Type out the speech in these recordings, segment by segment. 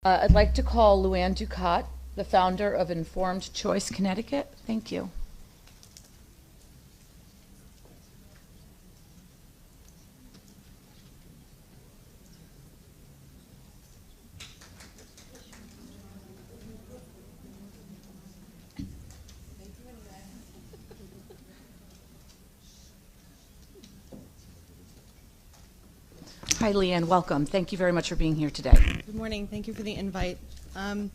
I'd like to call Lian Dukot, the founder of Informed Choice Connecticut. Thank you. Hi, Lian. Welcome. Thank you very much for being here today. Good morning. Thank you for the invite. It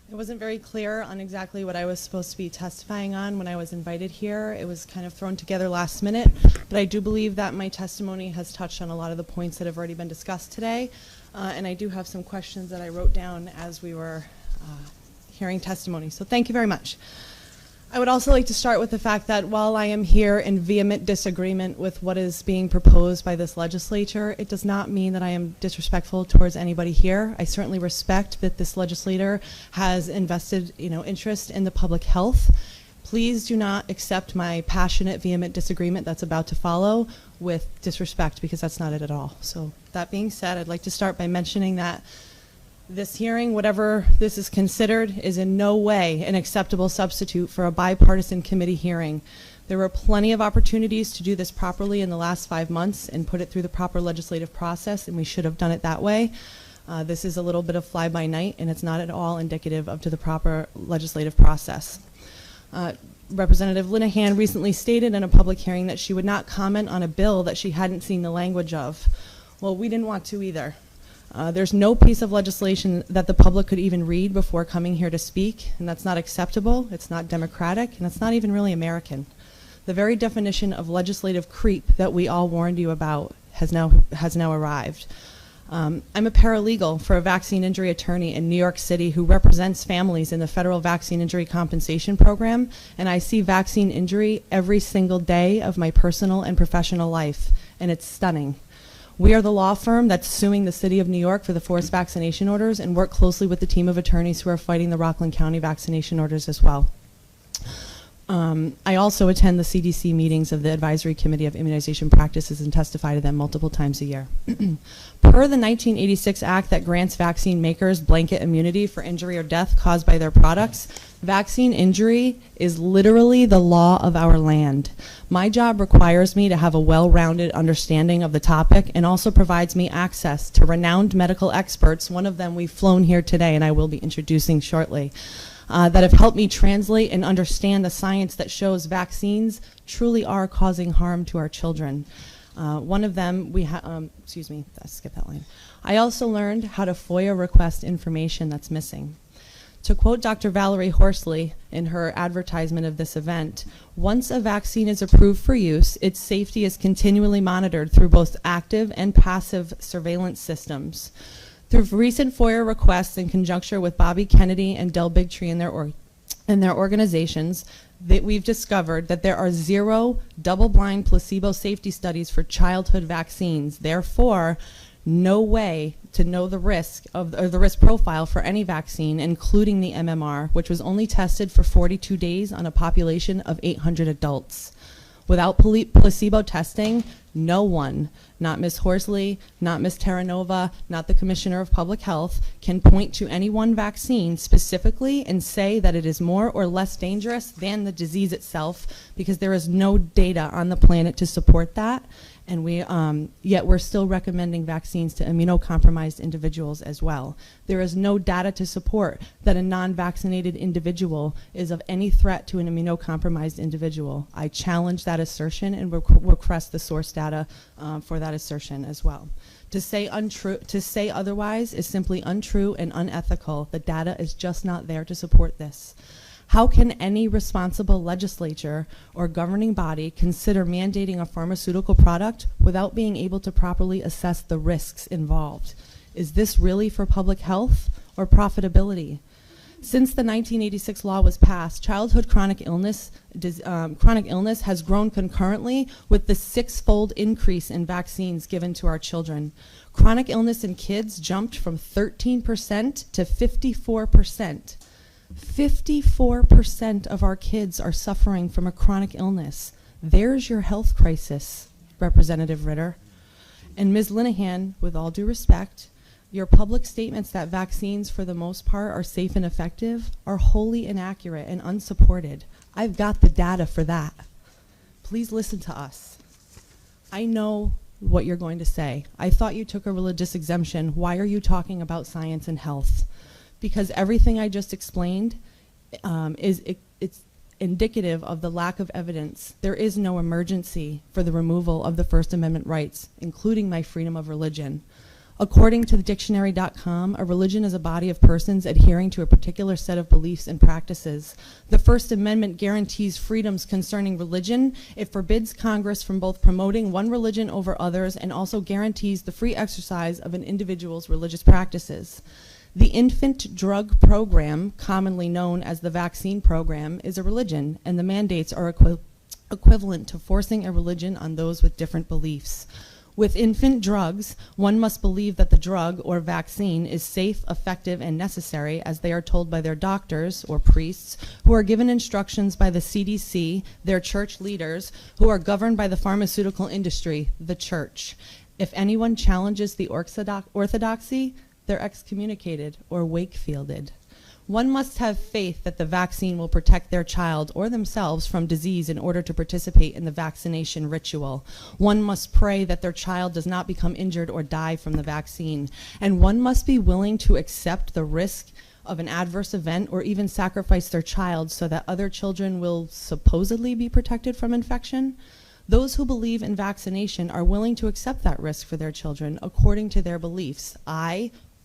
wasn't very clear on exactly what I was supposed to be testifying on when I was invited here. It was kind of thrown together last minute, but I do believe that my testimony has touched on a lot of the points that have already been discussed today, and I do have some questions that I wrote down as we were hearing testimony. So thank you very much. I would also like to start with the fact that while I am here in vehement disagreement with what is being proposed by this legislature, it does not mean that I am disrespectful towards anybody here. I certainly respect that this legislator has invested, interest in the public health. Please do not accept my passionate, vehement disagreement that's about to follow with disrespect, because that's not it at all. So that being said, I'd like to start by mentioning that this hearing, whatever this is considered, is in no way an acceptable substitute for a bipartisan committee hearing. There were plenty of opportunities to do this properly in the last 5 months and put it through the proper legislative process, and we should have done it that way. This is a little bit of fly-by-night, and it's not at all indicative of the proper legislative process. Representative Linehan recently stated in a public hearing that she would not comment on a bill that she hadn't seen the language of. Well, we didn't want to either. There's no piece of legislation that the public could even read before coming here to speak, and that's not acceptable, it's not democratic, and it's not even really American. The very definition of legislative creep that we all warned you about has now arrived. I'm a paralegal for a vaccine injury attorney in New York City who represents families in the federal vaccine injury compensation program, and I see vaccine injury every single day of my personal and professional life, and it's stunning. We are the law firm that's suing the city of New York for the forced vaccination orders and work closely with the team of attorneys who are fighting the Rockland County vaccination orders as well. I also attend the CDC meetings of the Advisory Committee of Immunization Practices and testify to them multiple times a year. Per the 1986 Act that grants vaccine makers blanket immunity for injury or death caused by their products, vaccine injury is literally the law of our land. My job requires me to have a well-rounded understanding of the topic and also provides me access to renowned medical experts, one of them we've flown here today and I will be introducing shortly, that have helped me translate and understand the science that shows vaccines truly are causing harm to our children. One of them, excuse me, I skipped that line. I also learned how to FOIA request information that's missing. To quote Dr. Valerie Horsley in her advertisement of this event, once a vaccine is approved for use, its safety is continually monitored through both active and passive surveillance systems. Through recent FOIA requests in conjunction with Bobby Kennedy and Del Bigtree and their organizations, that we've discovered that there are 0 double-blind placebo safety studies for childhood vaccines. Therefore, no way to know the risk of, or the risk profile for any vaccine, including the MMR, which was only tested for 42 days on a population of 800 adults. Without placebo testing, no one, not Ms. Horsley, not Ms. Terranova, not the Commissioner of Public Health, can point to any one vaccine specifically and say that it is more or less dangerous than the disease itself, because there is no data on the planet to support that. And yet we're still recommending vaccines to immunocompromised individuals as well. There is no data to support that a non-vaccinated individual is of any threat to an immunocompromised individual. I challenge that assertion and request the source data for that assertion as well. To say otherwise is simply untrue and unethical. The data is just not there to support this. How can any responsible legislature or governing body consider mandating a pharmaceutical product without being able to properly assess the risks involved? Is this really for public health or profitability? Since the 1986 law was passed, childhood chronic illness has grown concurrently with the 6-fold increase in vaccines given to our children. Chronic illness in kids jumped from 13% to 54%. 54% of our kids are suffering from a chronic illness. There's your health crisis, Representative Ritter. And Ms. Linehan, with all due respect, Your public statements that vaccines, for the most part, are safe and effective are wholly inaccurate and unsupported. I've got the data for that. Please listen to us. I know what you're going to say. I thought you took a religious exemption. Why are you talking about science and health? Because everything I just explained it's indicative of the lack of evidence. There is no emergency for the removal of the First Amendment rights, including my freedom of religion. According to the dictionary.com, a religion is a body of persons adhering to a particular set of beliefs and practices. The First Amendment guarantees freedoms concerning religion. It forbids Congress from both promoting one religion over others and also guarantees the free exercise of an individual's religious practices. The infant drug program, commonly known as the vaccine program, is a religion, and the mandates are equivalent to forcing a religion on those with different beliefs. With infant drugs, one must believe that the drug or vaccine is safe, effective, and necessary as they are told by their doctors or priests, who are given instructions by the CDC, their church leaders, who are governed by the pharmaceutical industry, the church. If anyone challenges the orthodoxy, they're excommunicated or Wakefielded. One must have faith that the vaccine will protect their child or themselves from disease in order to participate in the vaccination ritual. One must pray that their child does not become injured or die from the vaccine. And one must be willing to accept the risk of an adverse event or even sacrifice their child so that other children will supposedly be protected from infection. Those who believe in vaccination are willing to accept that risk for their children according to their beliefs.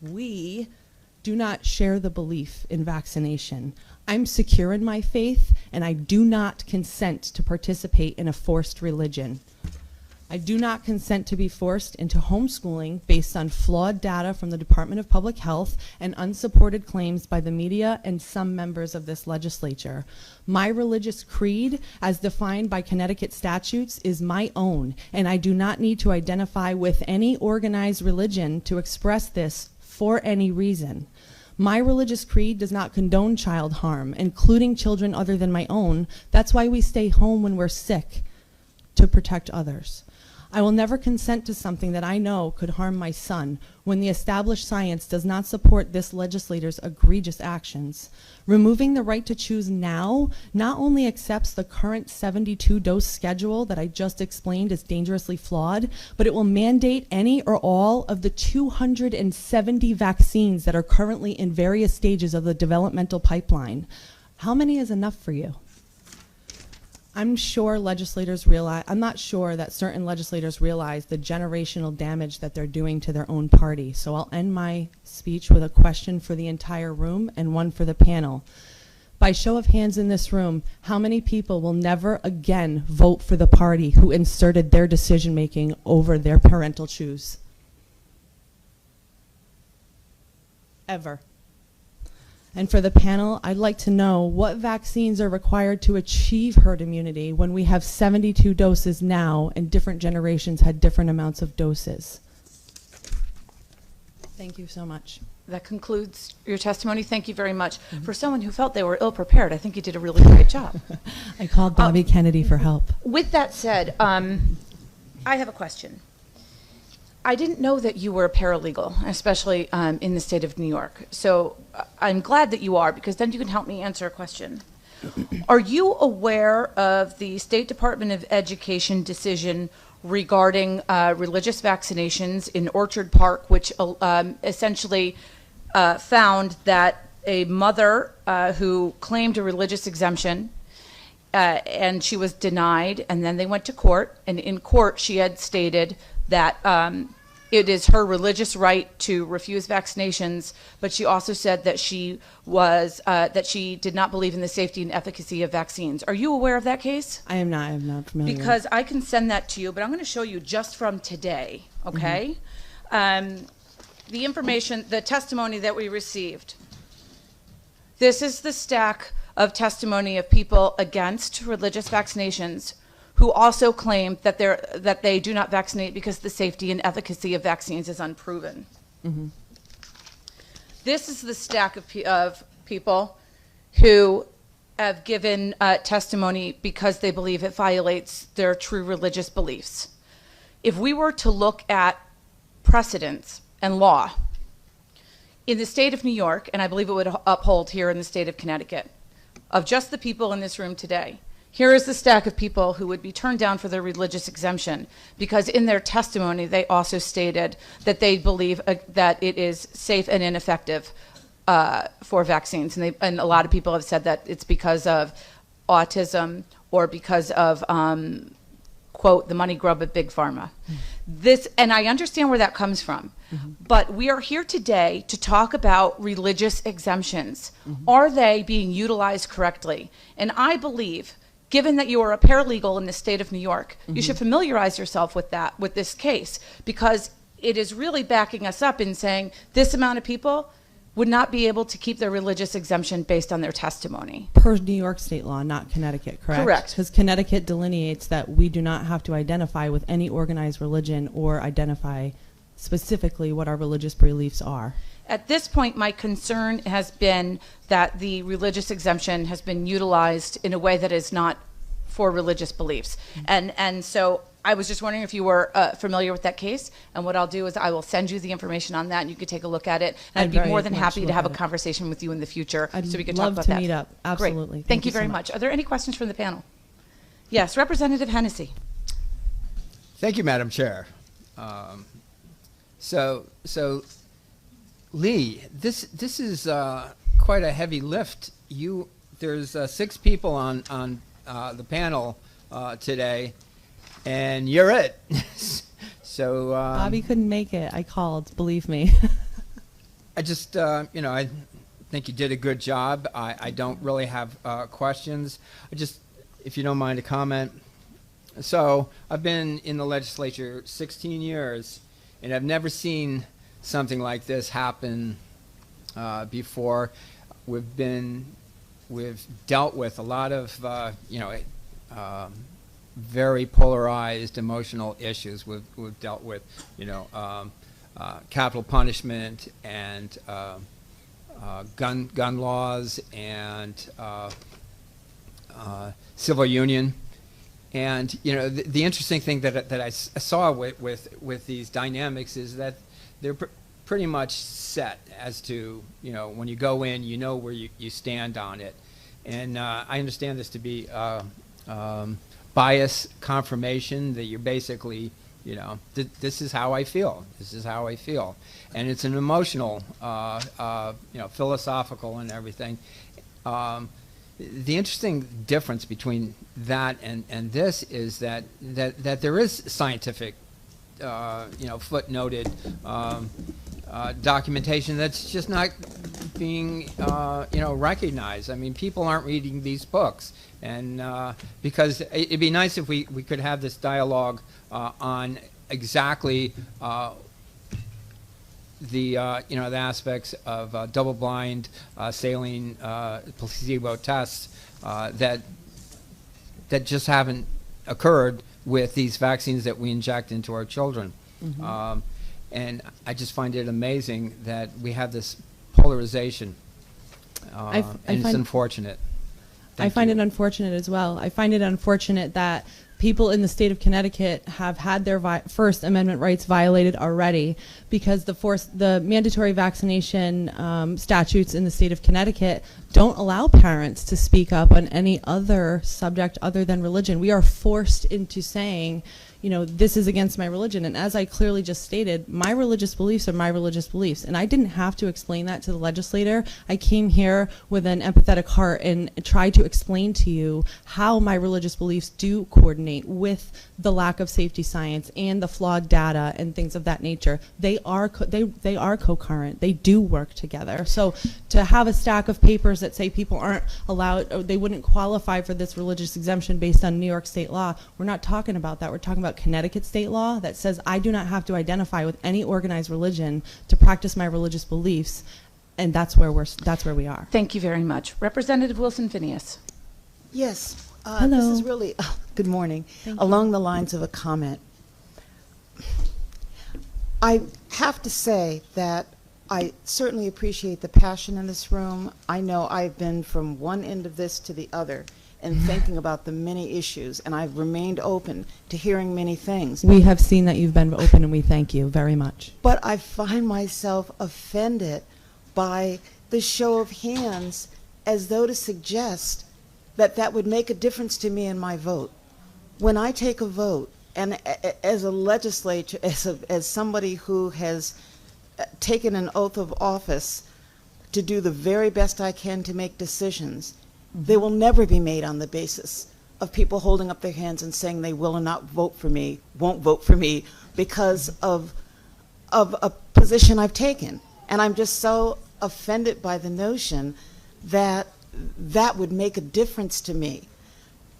We do not share the belief in vaccination. I'm secure in my faith, and I do not consent to participate in a forced religion. I do not consent to be forced into homeschooling based on flawed data from the Department of Public Health and unsupported claims by the media and some members of this legislature. My religious creed, as defined by Connecticut statutes, is my own, and I do not need to identify with any organized religion to express this for any reason. My religious creed does not condone child harm, including children other than my own. That's why we stay home when we're sick, to protect others. I will never consent to something that I know could harm my son when the established science does not support this legislator's egregious actions. Removing the right to choose now not only accepts the current 72-dose schedule that I just explained is dangerously flawed, but it will mandate any or all of the 270 vaccines that are currently in various stages of the developmental pipeline. How many is enough for you? I'm not sure that certain legislators realize the generational damage that they're doing to their own party. So I'll end my speech with a question for the entire room and one for the panel. By show of hands in this room, how many people will never again vote for the party who inserted their decision-making over their parental choice? Ever. And for the panel, I'd like to know what vaccines are required to achieve herd immunity when we have 72 doses now and different generations had different amounts of doses. Thank you so much. That concludes your testimony. Thank you very much. For someone who felt they were ill-prepared, I think you did a really great job. I called Bobby Kennedy for help. With that said, I have a question. I didn't know that you were a paralegal, especially in the state of New York. So I'm glad that you are, because then you can help me answer a question. Are you aware of the State Department of Education decision regarding religious vaccinations in Orchard Park, which essentially found that a mother who claimed a religious exemption and she was denied, and then they went to court, and in court she had stated that it is her religious right to refuse vaccinations, but she also said that she did not believe in the safety and efficacy of vaccines. Are you aware of that case? I'm not familiar. Because I can send that to you, but I'm going to show you just from today, okay? The information, the testimony that we received. This is the stack of testimony of people against religious vaccinations who also claim that they do not vaccinate because the safety and efficacy of vaccines is unproven. This is the stack of people who have given testimony because they believe it violates their true religious beliefs. If we were to look at precedents and law, in the state of New York, and I believe it would uphold here in the state of Connecticut, of just the people in this room today, here is the stack of people who would be turned down for their religious exemption because in their testimony they also stated that they believe that it is safe and ineffective for vaccines. And a lot of people have said that it's because of autism or because of, quote, the money grub of Big Pharma. And I understand where that comes from. But we are here today to talk about religious exemptions. Are they being utilized correctly? And I believe, given that you are a paralegal in the state of New York, you should familiarize yourself with that, with this case, because it is really backing us up in saying this amount of people would not be able to keep their religious exemption based on their testimony. Per New York state law, not Connecticut, correct? Correct. Because Connecticut delineates that we do not have to identify with any organized religion or identify specifically what our religious beliefs are. At this point, my concern has been that the religious exemption has been utilized in a way that is not for religious beliefs. And so I was just wondering if you were familiar with that case. And what I'll do is I will send you the information on that and you could take a look at it. And I'd be more than happy to have a conversation with you in the future so we could talk about that. I'd love to meet up. Absolutely. Great. Thank you very much. Are there any questions from the panel? Yes, Representative Hennessy. Thank you, Madam Chair. So Lee, this is quite a heavy lift. There's 6 people on the panel today, and you're it. So Bobby couldn't make it. I called. Believe me. I just I think you did a good job. I don't really have questions. If you don't mind, a comment. So I've been in the legislature 16 years. And I've never seen something like this happen before. We've dealt with a lot of very polarized emotional issues. We've dealt with capital punishment and gun laws and civil union. And the interesting thing that I saw with these dynamics is that they're pretty much set as to when you go in, where you stand on it. And I understand this to be bias confirmation, that you're basically this is how I feel. This is how I feel, and it's an emotional, philosophical and everything. The interesting difference between that and this is that there is scientific, footnoted documentation that's just not being, recognized. I mean, people aren't reading these books, and because it'd be nice if we could have this dialogue on exactly the aspects of double-blind saline placebo tests that just haven't occurred with these vaccines that we inject into our children. And I just find it amazing that we have this polarization, and it's unfortunate. I find it unfortunate as well. I find it unfortunate that people in the state of Connecticut have had their First Amendment rights violated already because the mandatory vaccination statutes in the state of Connecticut don't allow parents to speak up on any other subject other than religion. We are forced into saying, this is against my religion. And as I clearly just stated, my religious beliefs are my religious beliefs. And I didn't have to explain that to the legislator. I came here with an empathetic heart and tried to explain to you how my religious beliefs do coordinate with the lack of safety science and the flawed data and things of that nature. They are co-current. They do work together. So to have a stack of papers that say people aren't allowed, or they wouldn't qualify for this religious exemption based on New York state law, we're not talking about that. We're talking about Connecticut state law that says I do not have to identify with any organized religion to practice my religious beliefs, and that's where we are. Thank you very much. Representative Wilson-Phineas. Yes. Hello. This is really, good morning. Along the lines of a comment. I have to say that I certainly appreciate the passion in this room. I know I've been from one end of this to the other and thinking about the many issues, and I've remained open to hearing many things. We have seen that you've been open, and we thank you very much. But I find myself offended by the show of hands as though to suggest that that would make a difference to me in my vote. When I take a vote, and as a legislator, as somebody who has taken an oath of office to do the very best I can to make decisions, they will never be made on the basis of people holding up their hands and saying they will not vote for me, won't vote for me, because of a position I've taken. And I'm just so offended by the notion that that would make a difference to me.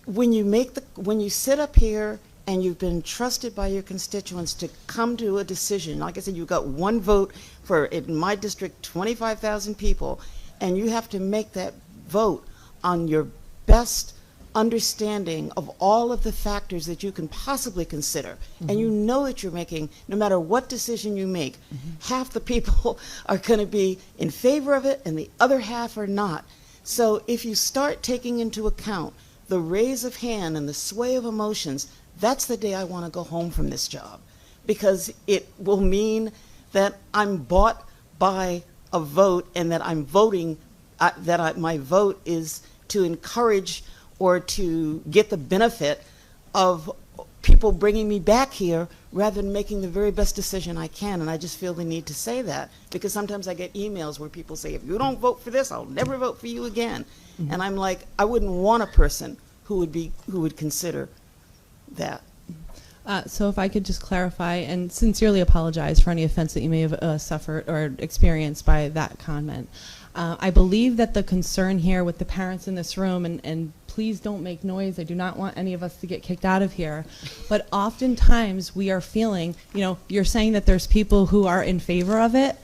When you sit up here and you've been trusted by your constituents to come to a decision, like I said, you've got one vote for, in my district, 25,000 people, and you have to make that vote on your best understanding of all of the factors that you can possibly consider. And you know that you're making, no matter what decision you make, half the people are going to be in favor of it and the other half are not. So if you start taking into account the raise of hand and the sway of emotions, that's the day I want to go home from this job, because it will mean that I'm bought by a vote and that I'm voting, my vote is to encourage or to get the benefit of people bringing me back here rather than making the very best decision I can. And I just feel the need to say that, because sometimes I get emails where people say, if you don't vote for this, I'll never vote for you again. And I'm like, I wouldn't want a person who would consider that. So if I could just clarify and sincerely apologize for any offense that you may have suffered or experienced by that comment. I believe that the concern here with the parents in this room, and please don't make noise, I do not want any of us to get kicked out of here, but oftentimes we are feeling, you're saying that there's people who are in favor of it.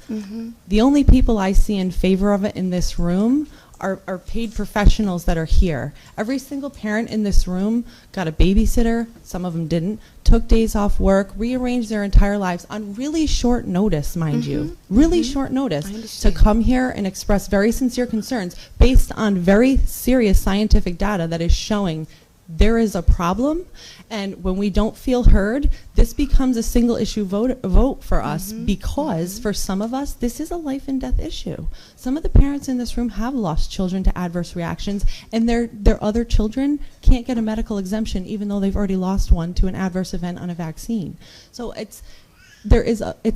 The only people I see in favor of it in this room are paid professionals that are here. Every single parent in this room got a babysitter, some of them didn't, took days off work, rearranged their entire lives on really short notice, mind you, really short notice, to come here and express very sincere concerns based on very serious scientific data that is showing there is a problem, and when we don't feel heard, this becomes a single issue vote for us, because for some of us, this is a life and death issue. Some of the parents in this room have lost children to adverse reactions, and their other children can't get a medical exemption even though they've already lost one to an adverse event on a vaccine. So it's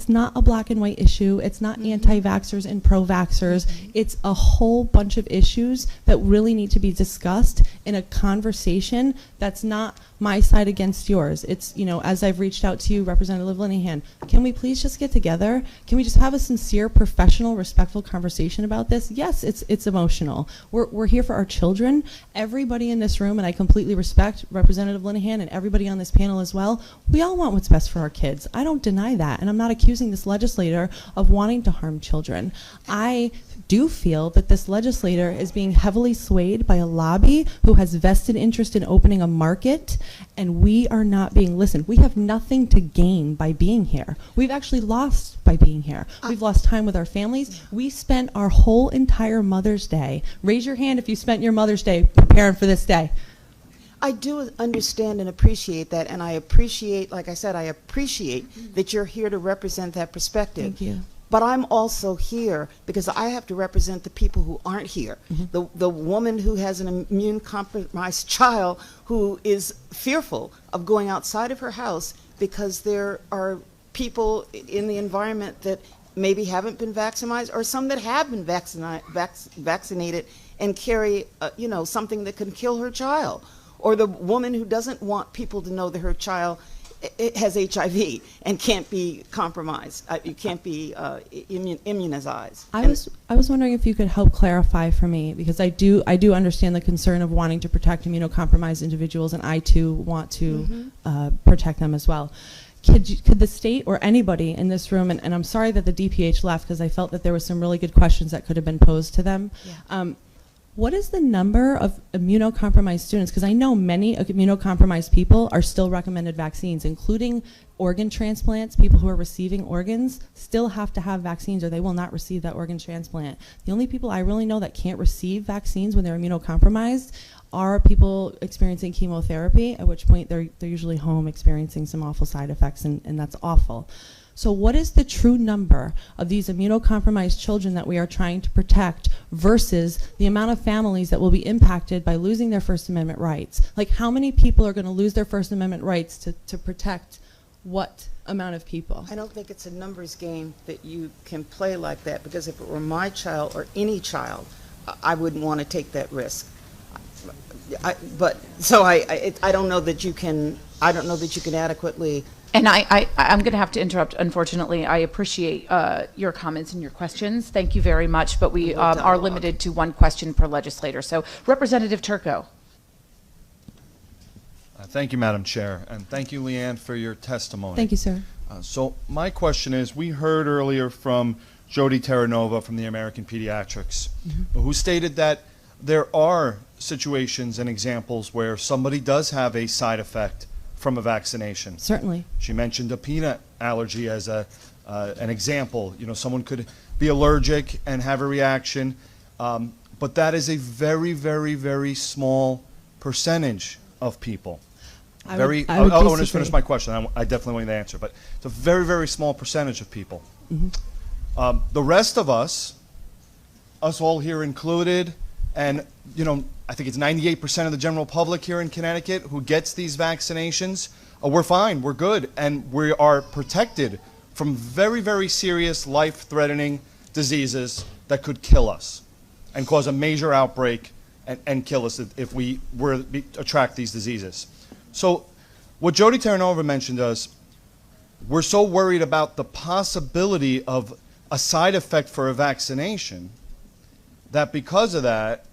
not a black and white issue. It's not anti-vaxxers and pro-vaxxers. It's a whole bunch of issues that really need to be discussed in a conversation that's not my side against yours. It's, as I've reached out to you, Representative Linehan, can we please just get together? Can we just have a sincere, professional, respectful conversation about this? Yes, it's emotional. We're here for our children. Everybody in this room, and I completely respect Representative Linehan and everybody on this panel as well, we all want what's best for our kids. I don't deny that, and I'm not accusing this legislator of wanting to harm children. I do feel that this legislator is being heavily swayed by a lobby who has vested interest in opening a market, and we are not being listened. We have nothing to gain by being here. We've actually lost by being here. We've lost time with our families. We spent our whole entire Mother's Day. Raise your hand if you spent your Mother's Day preparing for this day. I do understand and appreciate that, and I appreciate, like I said, I appreciate that you're here to represent that perspective. Thank you. But I'm also here because I have to represent the people who aren't here. The woman who has an immune-compromised child who is fearful of going outside of her house because there are people in the environment that maybe haven't been vaccinated, or some that have been vaccinated and carry, something that can kill her child. Or the woman who doesn't want people to know that her child has HIV and can't be compromised. You can't be immunized. I was wondering if you could help clarify for me, because I do understand the concern of wanting to protect immunocompromised individuals, and I too want to protect them as well. Could the state or anybody in this room, and I'm sorry that the DPH left because I felt that there were some really good questions that could have been posed to them. Yeah. What is the number of immunocompromised students? Because I know many immunocompromised people are still recommended vaccines, including organ transplants. People who are receiving organs still have to have vaccines or they will not receive that organ transplant. The only people I really know that can't receive vaccines when they're immunocompromised are people experiencing chemotherapy, at which point they're usually home experiencing some awful side effects, and that's awful. So what is the true number of these immunocompromised children that we are trying to protect versus the amount of families that will be impacted by losing their First Amendment rights? Like, how many people are going to lose their First Amendment rights to protect what amount of people? I don't think it's a numbers game that you can play like that, because if it were my child or any child, I wouldn't want to take that risk. I don't know that you can. I don't know that you can adequately. And I'm going to have to interrupt, unfortunately. I appreciate your comments and your questions. Thank you very much, but we are limited to one question per legislator. So, Representative Turco. Thank you, Madam Chair, and thank you, Leanne, for your testimony. Thank you, sir. So my question is, we heard earlier from Jody Terranova from the American Pediatrics, who stated that there are situations and examples where somebody does have a side effect from a vaccination. Certainly. She mentioned a peanut allergy as an example. You know, someone could be allergic and have a reaction, but that is a very, very, very small percentage of people. I I want to finish my question. I definitely want you to answer, but it's a very, very small percentage of people. The rest of us all here included, and you know, I think it's 98% of the general public here in Connecticut who gets these vaccinations. We're fine, we're good, and we are protected from very, very serious life-threatening diseases that could kill us and cause a major outbreak and kill us if we were to attract these diseases. So what Jody Terranova mentioned is, we're so worried about the possibility of a side effect for a vaccination that because of that,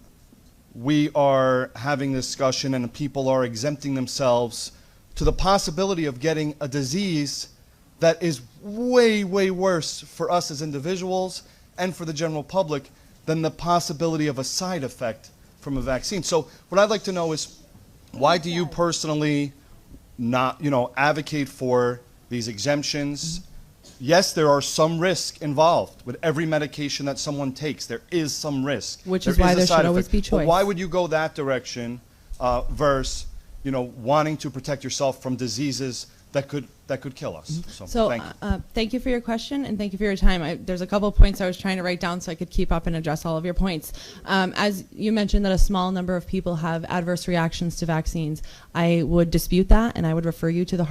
we are having this discussion and people are exempting themselves to the possibility of getting a disease that is way, way worse for us as individuals and for the general public than the possibility of a side effect from a vaccine. So what I'd like to know is, why do you personally not, advocate for these exemptions? Yes, there are some risk involved with every medication that someone takes. There is some risk. Which is why there should always be choice. But why would you go that direction versus, wanting to protect yourself from diseases that could kill us? So thank you. Thank you for your question, and thank you for your time. There's a couple of points I was trying to write down so I could keep up and address all of your points. As you mentioned that a small number of people have adverse reactions to vaccines, I would dispute that, and I would refer you to the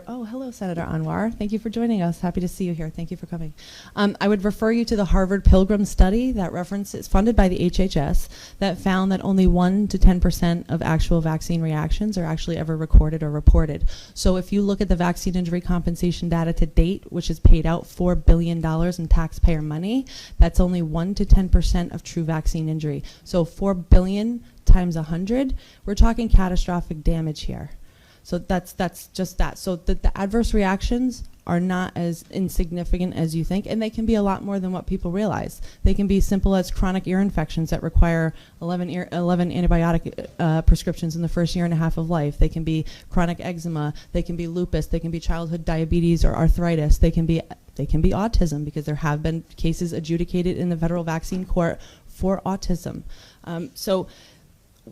oh, hello, Senator Anwar. Thank you for joining us. Happy to see you here. Thank you for coming. I would refer you to the Harvard Pilgrim study that is funded by the HHS that found that only 1 to 10% of actual vaccine reactions are actually ever recorded or reported. So if you look at the vaccine injury compensation data to date, which has paid out $4 billion in taxpayer money, that's only 1 to 10% of true vaccine injury. So 4 billion times 100, we're talking catastrophic damage here. So that's just that. So the adverse reactions are not as insignificant as you think, and they can be a lot more than what people realize. They can be simple as chronic ear infections that require 11 antibiotic prescriptions in the first year and a half of life. They can be chronic eczema. They can be lupus. They can be childhood diabetes or arthritis. They can be autism, because there have been cases adjudicated in the federal vaccine court for autism. So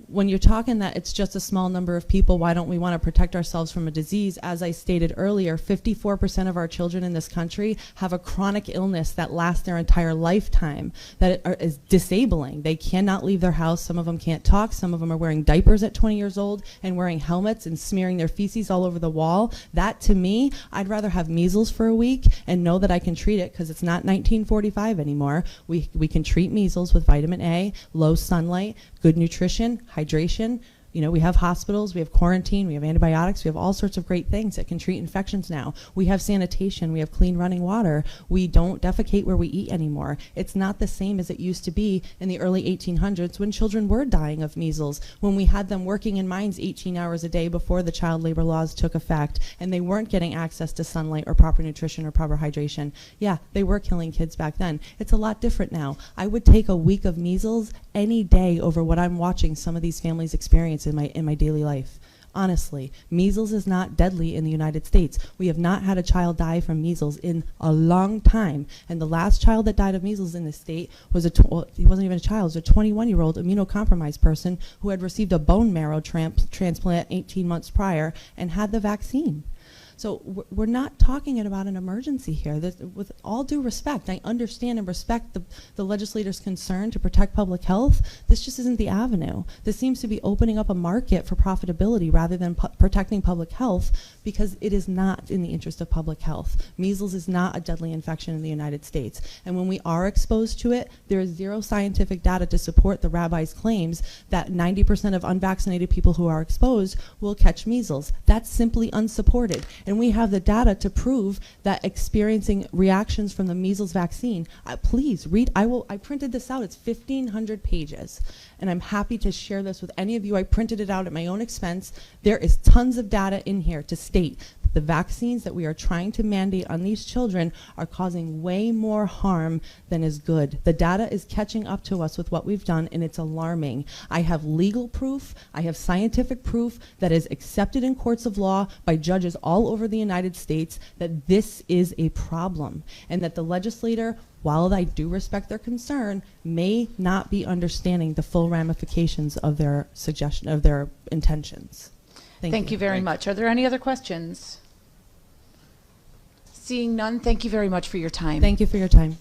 when you're talking that it's just a small number of people, why don't we want to protect ourselves from a disease? As I stated earlier, 54% of our children in this country have a chronic illness that lasts their entire lifetime, that is disabling. They cannot leave their house. Some of them can't talk. Some of them are wearing diapers at 20 years old and wearing helmets and smearing their feces all over the wall. That, to me, I'd rather have measles for a week and know that I can treat it, because it's not 1945 anymore. We can treat measles with vitamin A, low sunlight, good nutrition, hydration. We have hospitals, we have quarantine, we have antibiotics, we have all sorts of great things that can treat infections now. We have sanitation, we have clean running water. We don't defecate where we eat anymore. It's not the same as it used to be in the early 1800s when children were dying of measles, when we had them working in mines 18 hours a day before the child labor laws took effect, and they weren't getting access to sunlight or proper nutrition or proper hydration. Yeah, they were killing kids back then. It's a lot different now. I would take a week of measles any day over what I'm watching some of these families experience in my daily life. Honestly, measles is not deadly in the United States. We have not had a child die from measles in a long time. And the last child that died of measles in this state was he wasn't even a child, it was a 21-year-old immunocompromised person who had received a bone marrow transplant 18 months prior and had the vaccine. So we're not talking about an emergency here. With all due respect, I understand and respect the legislator's concern to protect public health. This just isn't the avenue. This seems to be opening up a market for profitability rather than protecting public health, because it is not in the interest of public health. Measles is not a deadly infection in the United States. And when we are exposed to it, there is zero scientific data to support the rabbi's claims that 90% of unvaccinated people who are exposed will catch measles. That's simply unsupported. And we have the data to prove that experiencing reactions from the measles vaccine, please read, I printed this out, it's 1,500 pages. And I'm happy to share this with any of you. I printed it out at my own expense. There is tons of data in here to state the vaccines that we are trying to mandate on these children are causing way more harm than is good. The data is catching up to us with what we've done, and it's alarming. I have legal proof, I have scientific proof that is accepted in courts of law by judges all over the United States that this is a problem, and that the legislator, while I do respect their concern, may not be understanding the full ramifications of their suggestion, of their intentions. Thank you very much. Are there any other questions? Seeing none, thank you very much for your time. Thank you for your time.